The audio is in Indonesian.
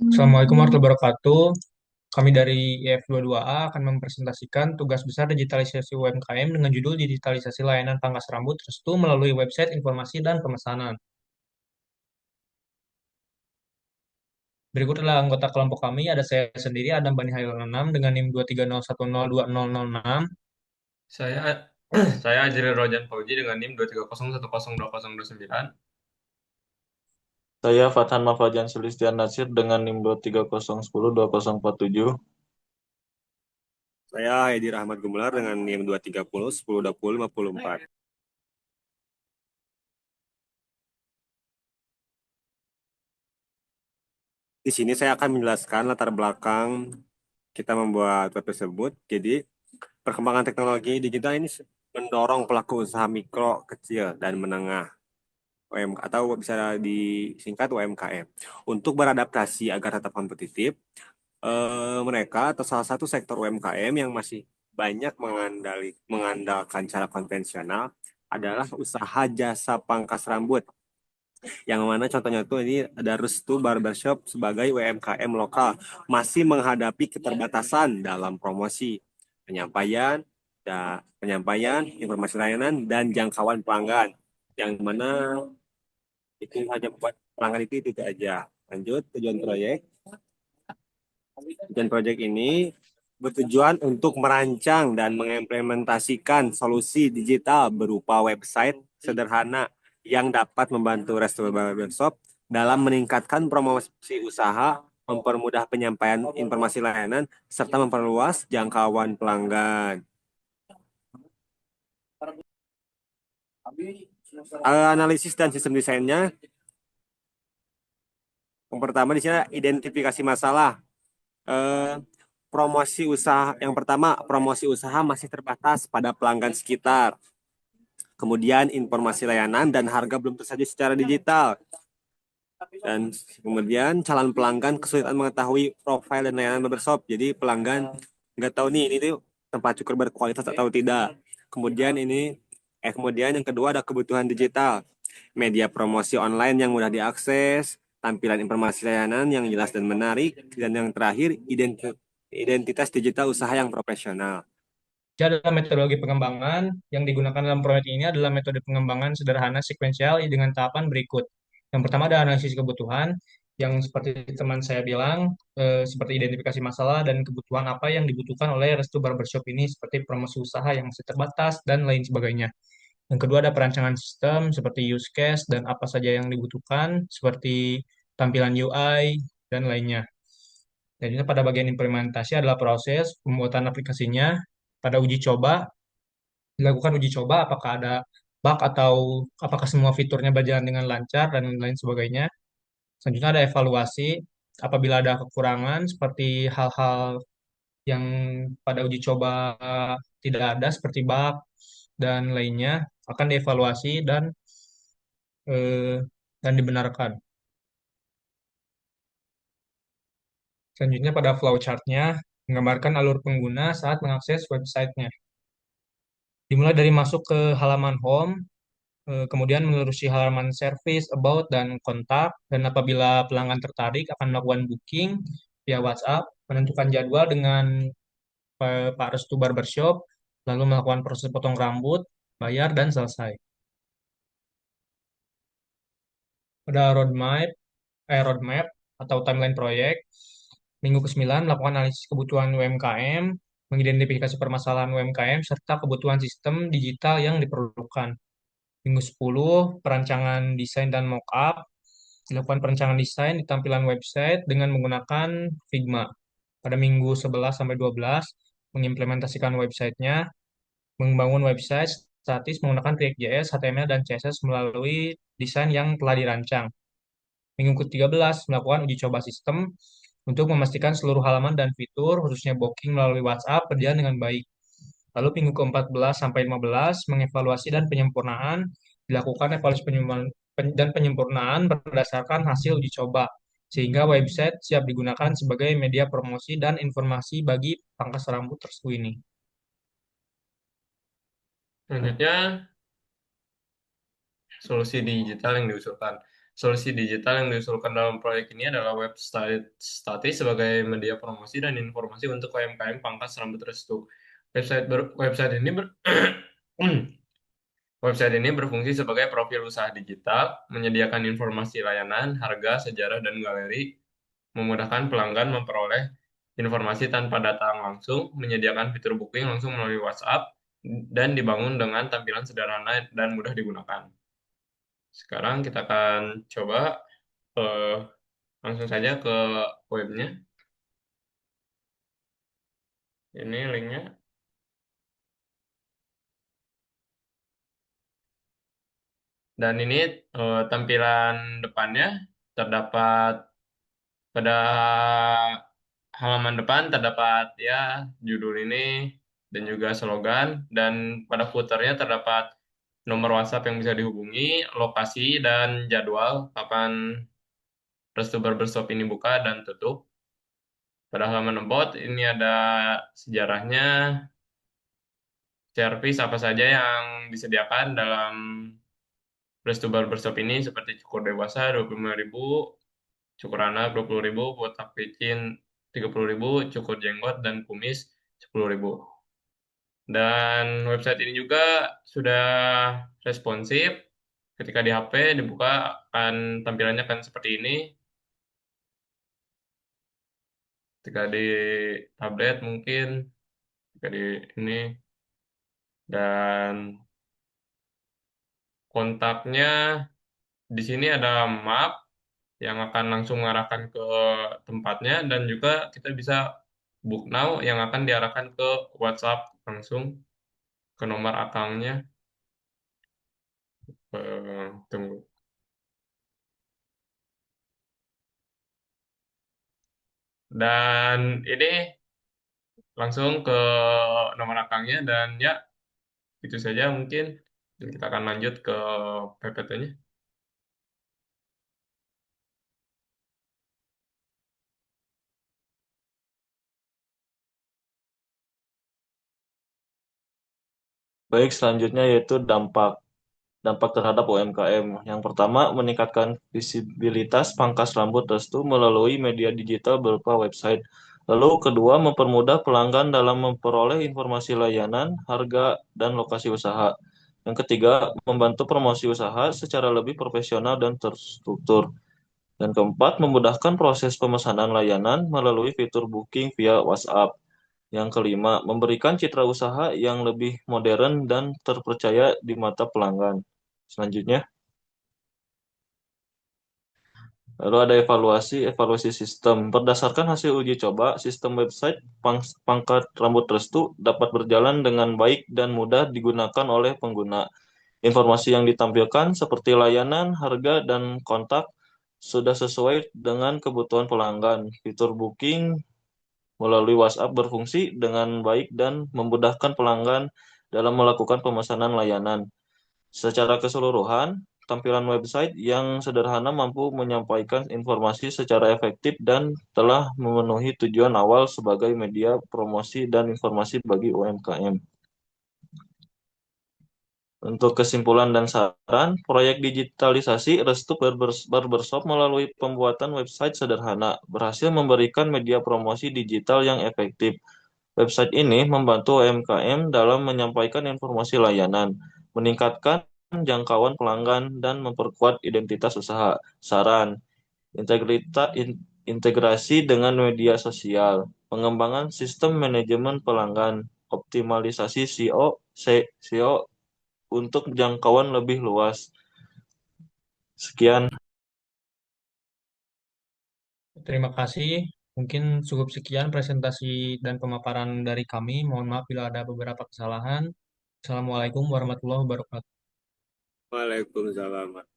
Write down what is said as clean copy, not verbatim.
Assalamualaikum warahmatullahi wabarakatuh. Kami dari IF22A akan mempresentasikan tugas besar digitalisasi UMKM dengan judul Digitalisasi Layanan Pangkas Rambut Restu melalui website informasi dan pemesanan. Berikut adalah anggota kelompok kami. Ada saya sendiri, Adam Bani Hairul Anam, dengan NIM 230102006. Saya saya Ajril Rojan Fauji dengan NIM 230102029. Saya Fathan Mafajan Sulistian Nasir dengan NIM 23010102047. Saya Hedi Rahmat Gumelar dengan NIM 230 10 20 54. Di sini saya akan menjelaskan latar belakang kita membuat web tersebut. Jadi, perkembangan teknologi digital ini mendorong pelaku usaha mikro, kecil, dan menengah atau bisa disingkat UMKM untuk beradaptasi agar tetap kompetitif. Mereka atau salah satu sektor UMKM yang masih banyak mengandalkan cara konvensional adalah usaha jasa pangkas rambut. Yang mana contohnya tuh ini ada Restu Barbershop sebagai UMKM lokal masih menghadapi keterbatasan dalam promosi, penyampaian, informasi layanan dan jangkauan pelanggan. Yang mana itu hanya buat pelanggan itu aja. Lanjut tujuan proyek. Tujuan proyek ini bertujuan untuk merancang dan mengimplementasikan solusi digital berupa website sederhana yang dapat membantu restoran barbershop dalam meningkatkan promosi usaha, mempermudah penyampaian informasi layanan, serta memperluas jangkauan pelanggan. Analisis dan sistem desainnya, yang pertama di sini identifikasi masalah. Eh, promosi usaha masih terbatas pada pelanggan sekitar. Kemudian informasi layanan dan harga belum tersaji secara digital. Dan kemudian calon pelanggan kesulitan mengetahui profil dan layanan barbershop. Jadi pelanggan nggak tahu nih ini tuh tempat cukur berkualitas atau tidak. Kemudian yang kedua ada kebutuhan digital. Media promosi online yang mudah diakses, tampilan informasi layanan yang jelas dan menarik, dan yang terakhir identitas digital usaha yang profesional. Jadi adalah metodologi pengembangan yang digunakan dalam proyek ini adalah metode pengembangan sederhana sekuensial dengan tahapan berikut. Yang pertama ada analisis kebutuhan, yang seperti teman saya bilang, seperti identifikasi masalah dan kebutuhan apa yang dibutuhkan oleh Restu Barbershop ini, seperti promosi usaha yang masih terbatas, dan lain sebagainya. Yang kedua ada perancangan sistem, seperti use case, dan apa saja yang dibutuhkan, seperti tampilan UI, dan lainnya. Jadi pada bagian implementasi adalah proses pembuatan aplikasinya. Pada uji coba, dilakukan uji coba apakah ada bug atau apakah semua fiturnya berjalan dengan lancar dan lain sebagainya. Selanjutnya ada evaluasi apabila ada kekurangan seperti hal-hal yang pada uji coba tidak ada seperti bug dan lainnya akan dievaluasi eh, dan dibenarkan. Selanjutnya pada flowchart-nya menggambarkan alur pengguna saat mengakses websitenya. Dimulai dari masuk ke halaman home, kemudian menerusi halaman service, about, dan kontak. Dan apabila pelanggan tertarik akan melakukan booking via WhatsApp, menentukan jadwal dengan Pak Restu Barbershop, lalu melakukan proses potong rambut, bayar, dan selesai. Ada roadmap atau timeline proyek. Minggu ke-9 melakukan analisis kebutuhan UMKM, mengidentifikasi permasalahan UMKM, serta kebutuhan sistem digital yang diperlukan. Minggu 10, perancangan desain dan mockup. Dilakukan perancangan desain di tampilan website dengan menggunakan Figma. Pada minggu 11 sampai 12, mengimplementasikan websitenya, membangun website statis menggunakan React.js, HTML, dan CSS melalui desain yang telah dirancang. Minggu ke-13, melakukan uji coba sistem untuk memastikan seluruh halaman dan fitur, khususnya booking melalui WhatsApp, berjalan dengan baik. Lalu minggu ke-14 sampai 15 mengevaluasi dan penyempurnaan, dilakukan evaluasi dan penyempurnaan berdasarkan hasil uji coba, sehingga website siap digunakan sebagai media promosi dan informasi bagi pangkas rambut tersebut ini. Selanjutnya, solusi digital yang diusulkan. Solusi digital yang diusulkan dalam proyek ini adalah website statis sebagai media promosi dan informasi untuk UMKM pangkas rambut restu. Website ini Website ini berfungsi sebagai profil usaha digital, menyediakan informasi layanan, harga, sejarah, dan galeri, memudahkan pelanggan memperoleh informasi tanpa datang langsung, menyediakan fitur booking langsung melalui WhatsApp, dan dibangun dengan tampilan sederhana dan mudah digunakan. Sekarang kita akan coba eh, langsung saja ke webnya. Ini linknya. Dan ini tampilan depannya terdapat pada halaman depan terdapat ya judul ini dan juga slogan dan pada footernya terdapat nomor WhatsApp yang bisa dihubungi, lokasi dan jadwal kapan Restu Barbershop ini buka dan tutup. Pada halaman about ini ada sejarahnya, servis apa saja yang disediakan dalam Restu Barbershop ini seperti cukur dewasa 25.000, cukur anak 20.000, botak picin 30.000, cukur jenggot dan kumis 10.000. Dan website ini juga sudah responsif. Ketika di HP dibuka akan tampilannya akan seperti ini. Ketika di tablet mungkin, ketika di ini dan kontaknya di sini ada map yang akan langsung mengarahkan ke tempatnya dan juga kita bisa book now yang akan diarahkan ke WhatsApp langsung ke nomor akangnya. Tunggu. Dan ini langsung ke nomor akangnya dan ya itu saja mungkin. Dan kita akan lanjut ke PPT-nya. Baik, selanjutnya yaitu dampak terhadap UMKM. Yang pertama, meningkatkan visibilitas pangkas rambut restu melalui media digital berupa website. Lalu kedua, mempermudah pelanggan dalam memperoleh informasi layanan, harga, dan lokasi usaha. Yang ketiga, membantu promosi usaha secara lebih profesional dan terstruktur. Dan keempat, memudahkan proses pemesanan layanan melalui fitur booking via WhatsApp. Yang kelima, memberikan citra usaha yang lebih modern dan terpercaya di mata pelanggan. Selanjutnya, lalu ada evaluasi sistem. Berdasarkan hasil uji coba, sistem website pangkat rambut restu dapat berjalan dengan baik dan mudah digunakan oleh pengguna. Informasi yang ditampilkan seperti layanan, harga, dan kontak sudah sesuai dengan kebutuhan pelanggan. Fitur booking melalui WhatsApp berfungsi dengan baik dan memudahkan pelanggan dalam melakukan pemesanan layanan. Secara keseluruhan, tampilan website yang sederhana mampu menyampaikan informasi secara efektif dan telah memenuhi tujuan awal sebagai media promosi dan informasi bagi UMKM. Untuk kesimpulan dan saran, proyek digitalisasi Restu Barbershop melalui pembuatan website sederhana berhasil memberikan media promosi digital yang efektif. Website ini membantu UMKM dalam menyampaikan informasi layanan, meningkatkan jangkauan pelanggan, dan memperkuat identitas usaha. Saran, integrasi dengan media sosial, pengembangan sistem manajemen pelanggan, optimalisasi SEO untuk jangkauan lebih luas. Sekian. Terima kasih. Mungkin cukup sekian presentasi dan pemaparan dari kami. Mohon maaf bila ada beberapa kesalahan. Assalamualaikum warahmatullahi wabarakatuh. Waalaikumsalam.